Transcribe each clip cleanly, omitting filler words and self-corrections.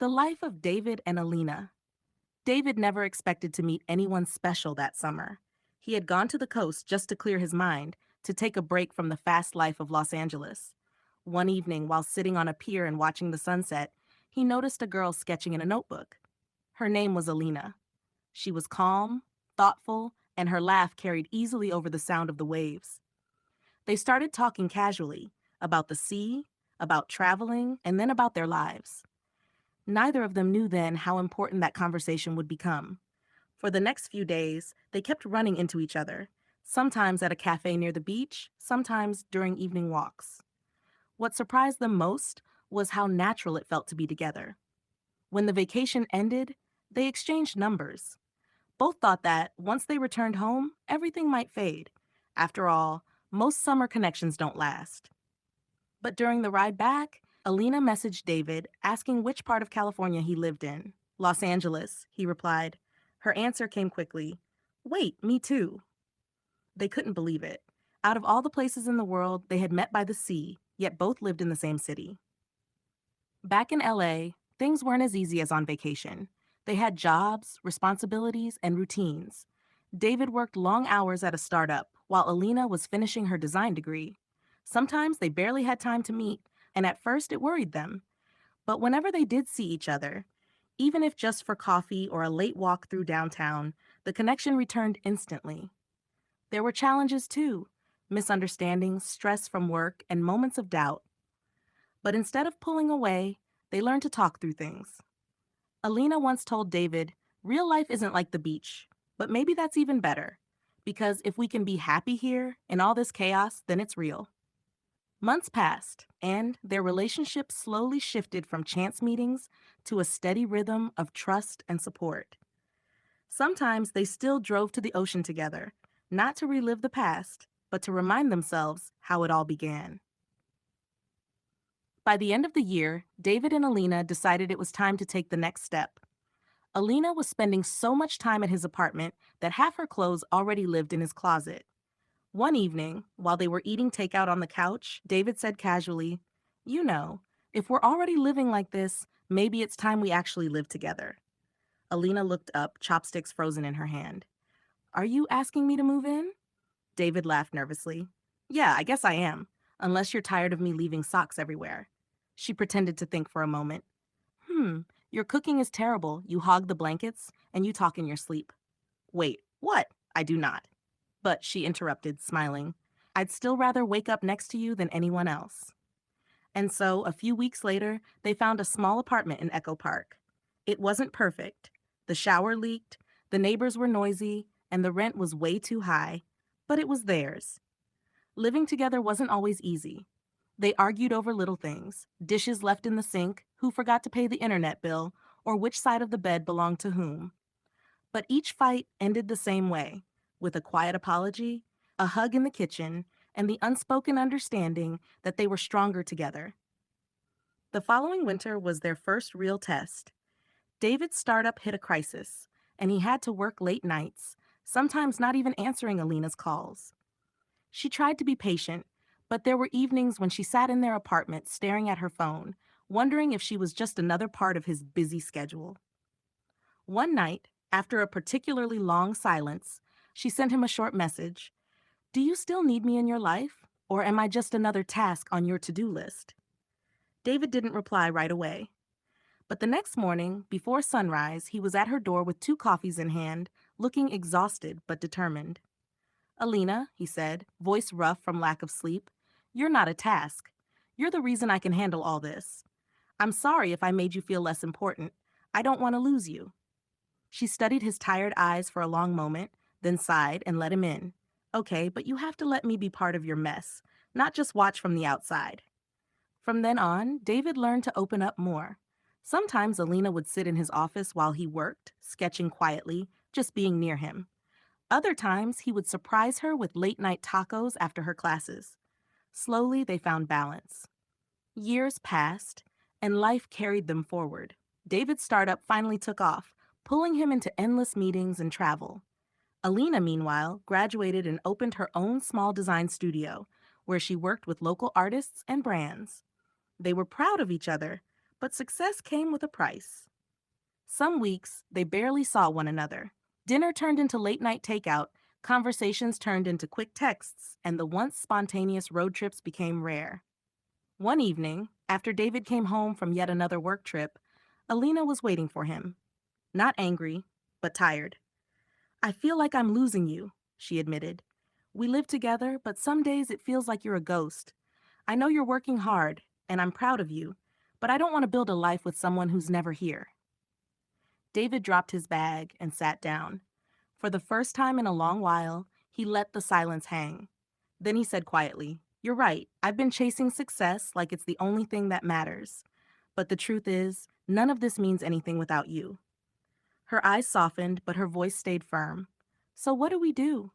The life of David and Olena. David never expected to meet anyone special that summer. He had gone to the coast just to clear his mind, to take a break from the fast life of Los Angeles. One evening, while sitting on a pier and watching the sunset, he noticed a girl sketching in a notebook. Her name was Olena. She was calm, thoughtful, and her laugh carried easily over the sound of the waves. They started talking casually about the sea, about traveling, and then about their lives. Neither of them knew then how important that conversation would become. For the next few days, they kept running into each other, sometimes at a cafe near the beach, sometimes during evening walks. What surprised them most was how natural it felt to be together. When the vacation ended, they exchanged numbers. Both thought that, once they returned home, everything might fade. After all, most summer connections don't last. But during the ride back, Alina messaged David asking which part of California he lived in. Los Angeles, he replied. Her answer came quickly. Wait, me too. They couldn't believe it. Out of all the places in the world, they had met by the sea, yet both lived in the same city. Back in LA, things weren't as easy as on vacation. They had jobs, responsibilities, and routines. David worked long hours at a startup, while Alina was finishing her design degree. Sometimes they barely had time to meet, and at first it worried them. But whenever they did see each other, even if just for coffee or a late walk through downtown, the connection returned instantly. There were challenges too, misunderstandings, stress from work, and moments of doubt. But instead of pulling away, they learned to talk through things. Alina once told David, real life isn't like the beach, but maybe that's even better, because if we can be happy here in all this chaos, then it's real. Months passed, and their relationship slowly shifted from chance meetings to a steady rhythm of trust and support. Sometimes they still drove to the ocean together, not to relive the past, but to remind themselves how it all began. By the end of the year, David and Alina decided it was time to take the next step. Alina was spending so much time at his apartment that half her clothes already lived in his closet. One evening, while they were eating takeout on the couch, David said casually, You know, if we're already living like this, maybe it's time we actually live together. Alina looked up, chopsticks frozen in her hand. Are you asking me to move in? David laughed nervously. Yeah, I guess I am, unless you're tired of me leaving socks everywhere. She pretended to think for a moment. Your cooking is terrible. You hog the blankets, and you talk in your sleep. Wait, what? I do not. But, she interrupted, smiling, I'd still rather wake up next to you than anyone else. And so, a few weeks later, they found a small apartment in Echo Park. It wasn't perfect. The shower leaked, the neighbors were noisy, and the rent was way too high, but it was theirs. Living together wasn't always easy. They argued over little things, dishes left in the sink, who forgot to pay the internet bill, or which side of the bed belonged to whom. But each fight ended the same way, with a quiet apology, a hug in the kitchen, and the unspoken understanding that they were stronger together. The following winter was their first real test. David's startup hit a crisis, and he had to work late nights, sometimes not even answering Alina's calls. She tried to be patient, but there were evenings when she sat in their apartment staring at her phone, wondering if she was just another part of his busy schedule. One night, after a particularly long silence, she sent him a short message. Do you still need me in your life? Or am I just another task on your to-do list? David didn't reply right away. But the next morning, before sunrise, he was at her door with 2 coffees in hand, looking exhausted but determined. Alina, he said, voice rough from lack of sleep, you're not a task. You're the reason I can handle all this. I'm sorry if I made you feel less important. I don't want to lose you. She studied his tired eyes for a long moment, then sighed and let him in. Okay, but you have to let me be part of your mess, not just watch from the outside. From then on, David learned to open up more. Sometimes Alina would sit in his office while he worked, sketching quietly, just being near him. Other times, he would surprise her with late-night tacos after her classes. Slowly, they found balance. Years passed, and life carried them forward. David's startup finally took off, pulling him into endless meetings and travel. Alina, meanwhile, graduated and opened her own small design studio, where she worked with local artists and brands. They were proud of each other, But success came with a price. Some weeks, they barely saw one another. Dinner turned into late night takeout, conversations turned into quick texts, and the once spontaneous road trips became rare. One evening, after David came home from yet another work trip, Alina was waiting for him. Not angry, but tired. "I feel like I'm losing you," she admitted. "We live together, but some days it feels like you're a ghost. I know you're working hard, and I'm proud of you, but I don't want to build a life with someone who's never here." David dropped his bag and sat down. For the first time in a long while, he let the silence hang. Then he said quietly, "You're right. I've been chasing success like it's the only thing that matters. But the truth is, none of this means anything without you." Her eyes softened, but her voice stayed firm. "So what do we do?"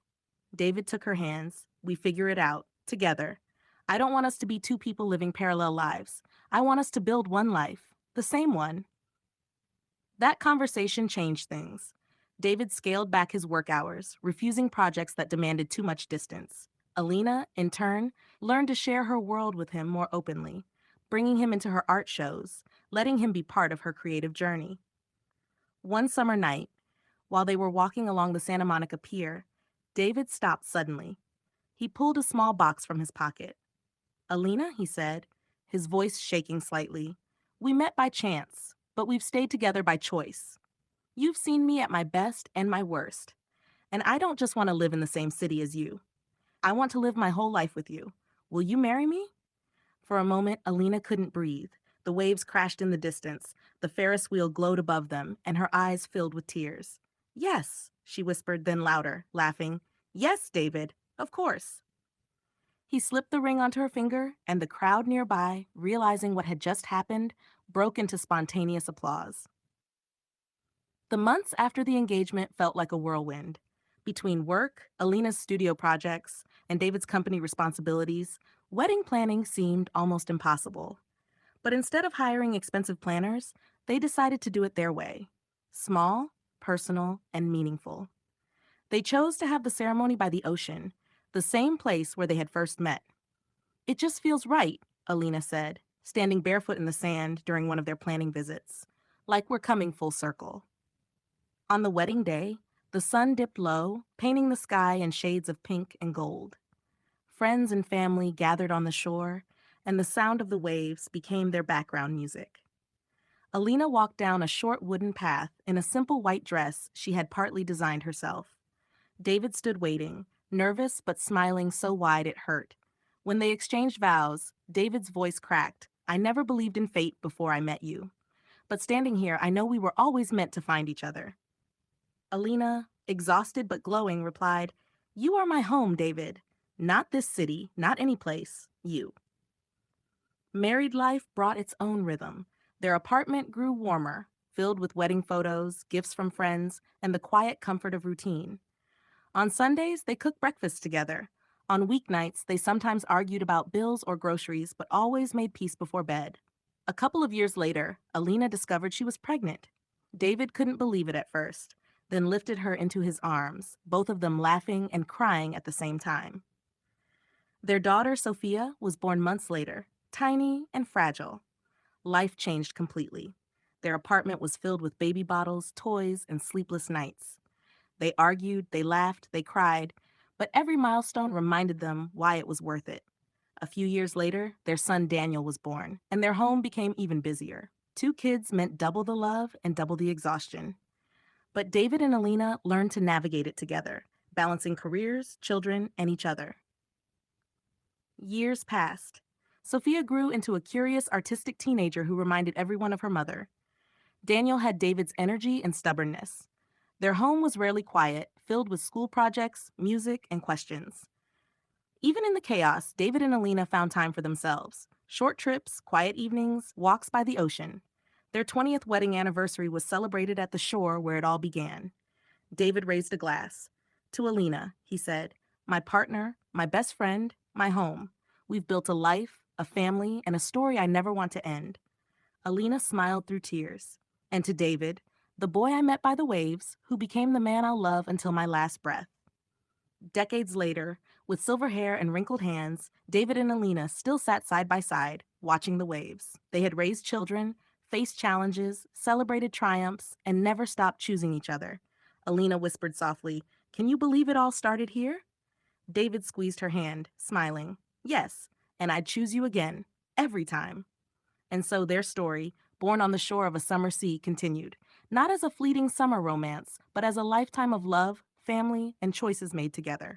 David took her hands. "We figure it out, together. I don't want us to be two people living parallel lives. I want us to build one life, the same one." That conversation changed things. David scaled back his work hours, refusing projects that demanded too much distance. Alina, in turn, learned to share her world with him more openly, bringing him into her art shows, letting him be part of her creative journey. One summer night, while they were walking along the Santa Monica Pier, David stopped suddenly. He pulled a small box from his pocket. "Alina," he said, his voice shaking slightly, "we met by chance, but we've stayed together by choice. You've seen me at my best and my worst, and I don't just want to live in the same city as you. I want to live my whole life with you. Will you marry me?" For a moment, Alina couldn't breathe. The waves crashed in the distance, the Ferris wheel glowed above them, and her eyes filled with tears. "Yes," she whispered, then louder, laughing. "Yes, David, of course." He slipped the ring onto her finger, and the crowd nearby, realizing what had just happened, broke into spontaneous applause. The months after the engagement felt like a whirlwind. Between work, Alina's studio projects, and David's company responsibilities, wedding planning seemed almost impossible. But instead of hiring expensive planners, they decided to do it their way: small, personal, and meaningful. They chose to have the ceremony by the ocean, the same place where they had first met. "It just feels right," Alina said, standing barefoot in the sand during one of their planning visits. "Like we're coming full circle." On the wedding day, the sun dipped low, painting the sky in shades of pink and gold. Friends and family gathered on the shore, and the sound of the waves became their background music. Alina walked down a short wooden path in a simple white dress she had partly designed herself. David stood waiting, nervous but smiling so wide it hurt. When they exchanged vows, David's voice cracked. "I never believed in fate before I met you. But standing here, I know we were always meant to find each other." Alina, exhausted but glowing, replied, "You are my home, David. Not this city, not any place, you." Married life brought its own rhythm. Their apartment grew warmer, filled with wedding photos, gifts from friends, and the quiet comfort of routine. On Sundays, they cooked breakfast together. On weeknights, they sometimes argued about bills or groceries, but always made peace before bed. A couple of years later, Alina discovered she was pregnant. David couldn't believe it at first, then lifted her into his arms, both of them laughing and crying at the same time. Their daughter, Sophia, was born months later, tiny and fragile. Life changed completely. Their apartment was filled with baby bottles, toys, and sleepless nights. They argued, they laughed, they cried, but every milestone reminded them why it was worth it. A few years later, their son Daniel was born, and their home became even busier. Two kids meant double the love and double the exhaustion. But David and Alina learned to navigate it together, balancing careers, children, and each other. Years passed. Sophia grew into a curious, artistic teenager who reminded everyone of her mother. Daniel had David's energy and stubbornness. Their home was rarely quiet, filled with school projects, music, and questions. Even in the chaos, David and Alina found time for themselves. Short trips, quiet evenings, walks by the ocean. Their 20th wedding anniversary was celebrated at the shore where it all began. David raised a glass. "To Alina," he said, "my partner, my best friend, my home. We've built a life, a family, and a story I never want to end." Alina smiled through tears. "And to David, the boy I met by the waves, who became the man I'll love until my last breath." Decades later, with silver hair and wrinkled hands, David and Alina still sat side by side, watching the waves. They had raised children, faced challenges, celebrated triumphs, and never stopped choosing each other. Alina whispered softly, "Can you believe it all started here?" David squeezed her hand, smiling. "Yes, and I'd choose you again, every time." And so their story, born on the shore of a summer sea, continued, not as a fleeting summer romance, but as a lifetime of love, family, and choices made together.